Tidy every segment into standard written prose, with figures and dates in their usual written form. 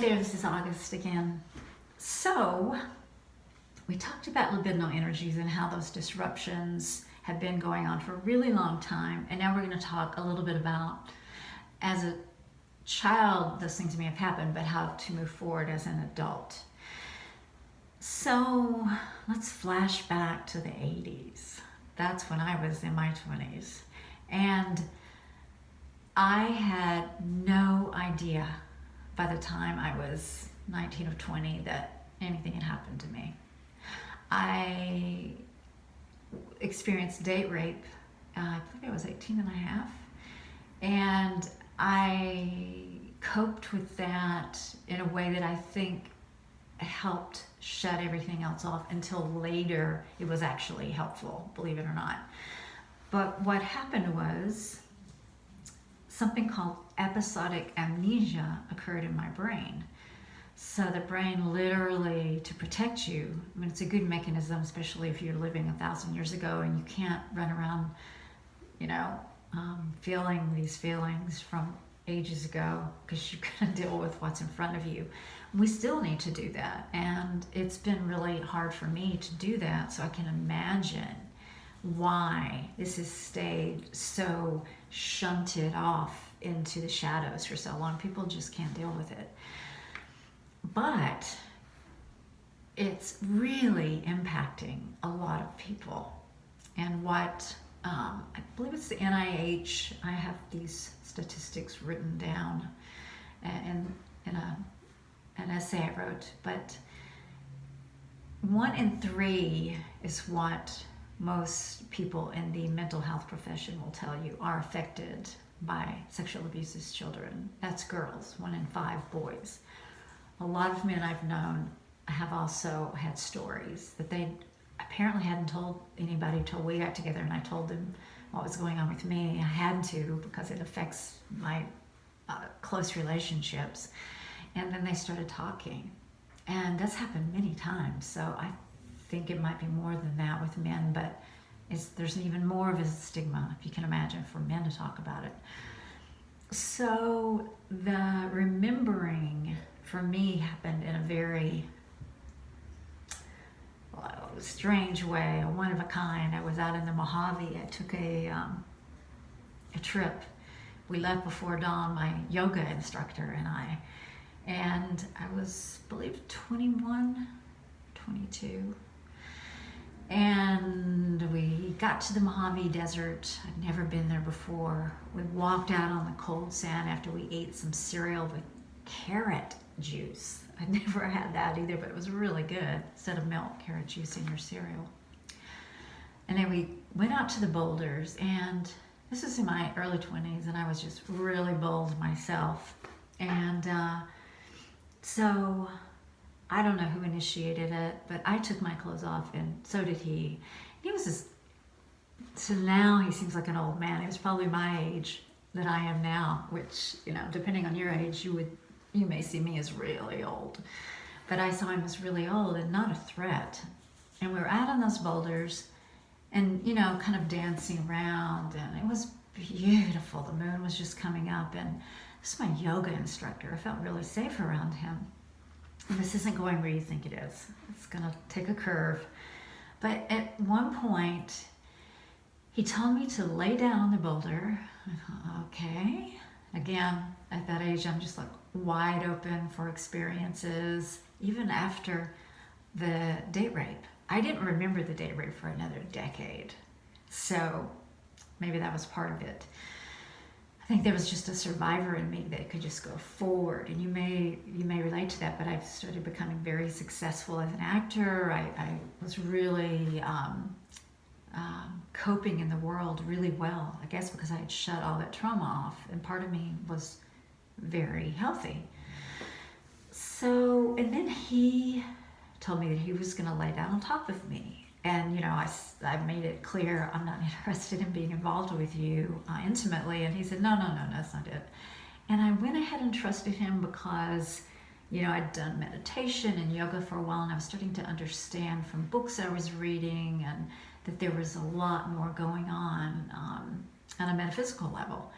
There, this is August again. So, we talked about libidinal energies and how those disruptions have been going on for a really long time. And now we're going to talk a little bit about, as a child, those things may have happened, but how to move forward as an adult. So, let's flash back to the 80s. That's when I was in my 20s. And I had no idea by the time I was 19 or 20 that anything had happened to me. I experienced date rape. I believe I was 18 and a half. And I coped with that in a way that I think helped shut everything else off until later it was actually helpful, believe it or not. But what happened was something called episodic amnesia occurred in my brain. So the brain literally, to protect you, I mean, it's a good mechanism, especially if you're living 1,000 years ago and you can't run around, feeling these feelings from ages ago because you're going to deal with what's in front of you. We still need to do that. And it's been really hard for me to do that, so I can imagine why this has stayed so shunted off into the shadows for so long. People just can't deal with it. But it's really impacting a lot of people. And what, I believe it's the NIH, I have these statistics written down in an essay I wrote, but 1 in 3 is what most people in the mental health profession will tell you are affected by sexual abuse as children. That's girls, 1 in 5 boys. A lot of men I've known have also had stories that they apparently hadn't told anybody until we got together and I told them what was going on with me. I had to, because it affects my close relationships. And then they started talking. And that's happened many times. So I think it might be more than that with men, but there's even more of a stigma, if you can imagine, for men to talk about it. So the remembering for me happened in a very strange way, a one of a kind. I was out in the Mojave. I took a trip. We left before dawn, my yoga instructor and I was, I believe, 21, 22. And we got to the Mojave Desert. I'd never been there before. We walked out on the cold sand after we ate some cereal with carrot juice. I'd never had that either, but it was really good. Instead of milk, carrot juice in your cereal. And then we went out to the boulders, and this was in my early 20s, and I was just really bold myself. And so I don't know who initiated it, but I took my clothes off, and so did he. He was just, so now he seems like an old man. He was probably my age that I am now, which, depending on your age, you may see me as really old. But I saw him as really old and not a threat. And we were out on those boulders and, kind of dancing around, and it was beautiful. The moon was just coming up, and this is my yoga instructor. I felt really safe around him. And this isn't going where you think it is. It's going to take a curve. But at one point, he told me to lay down on the boulder. I thought, okay. Again, at that age, I'm just like wide open for experiences, even after the date rape. I didn't remember the date rape for another decade. So maybe that was part of it. I think there was just a survivor in me that could just go forward, and you may relate to that. But I started becoming very successful as an actor. I was really coping in the world really well, I guess because I had shut all that trauma off, and part of me was very healthy. So, and then he told me that he was going to lay down on top of me. And, I made it clear I'm not interested in being involved with you intimately. And he said, no, that's not it. And I went ahead and trusted him because, I'd done meditation and yoga for a while, and I was starting to understand from books I was reading and that there was a lot more going on a metaphysical level.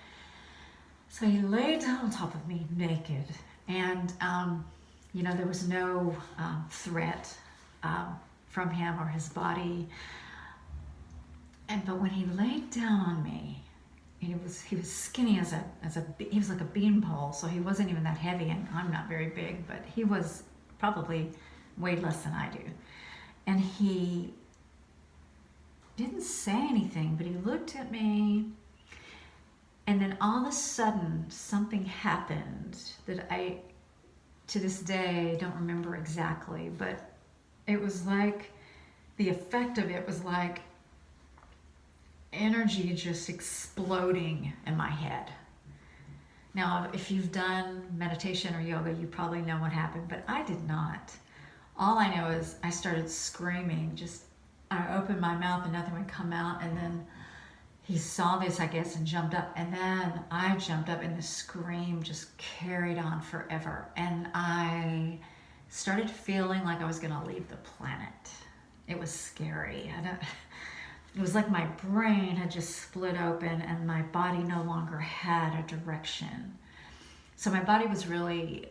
So he laid down on top of me naked, And, there was no threat from him or his body. But when he laid down on me, he was skinny he was like a beanpole, so he wasn't even that heavy, and I'm not very big, but he was probably weighed less than I do. And he didn't say anything, but he looked at me, and then all of a sudden something happened that I, to this day, don't remember exactly, but it was like, the effect of it was like energy just exploding in my head. Now, if you've done meditation or yoga, you probably know what happened, but I did not. All I know is I started screaming. I opened my mouth and nothing would come out, and then he saw this, I guess, and jumped up, and then I jumped up, and the scream just carried on forever, and I started feeling like I was going to leave the planet. It was scary. It was like my brain had just split open and my body no longer had a direction. So my body was really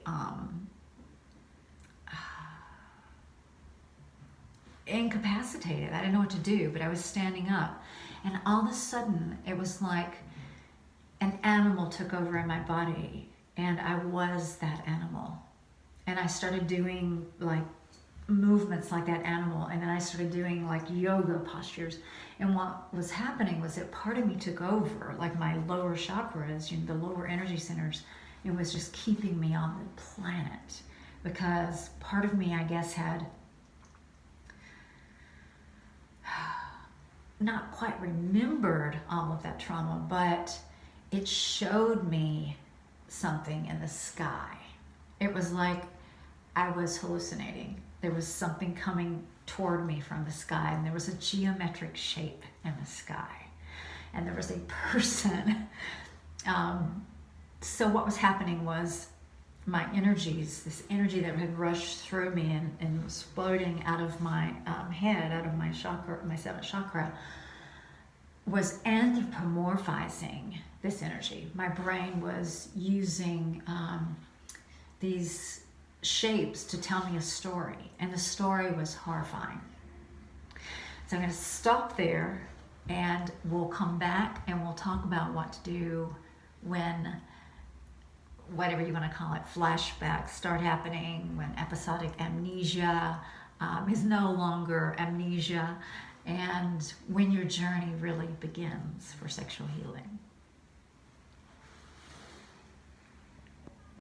incapacitated. I didn't know what to do, but I was standing up. And all of a sudden, it was like an animal took over in my body, and I was that animal. And I started doing like movements like that animal, and then I started doing like yoga postures. And what was happening was that part of me took over, like my lower chakras, the lower energy centers. It was just keeping me on the planet, because part of me, I guess, had not quite remembered all of that trauma, but it showed me something in the sky. It was like I was hallucinating. There was something coming toward me from the sky, and there was a geometric shape in the sky, and there was a person. So what was happening was my energies, this energy that had rushed through me and was floating out of my head, out of my chakra, my seventh chakra, was anthropomorphizing this energy. My brain was using these shapes to tell me a story, and the story was horrifying. So I'm going to stop there, and we'll come back and we'll talk about what to do when, whatever you want to call it, flashbacks start happening, when episodic amnesia is no longer amnesia, and when your journey really begins for sexual healing.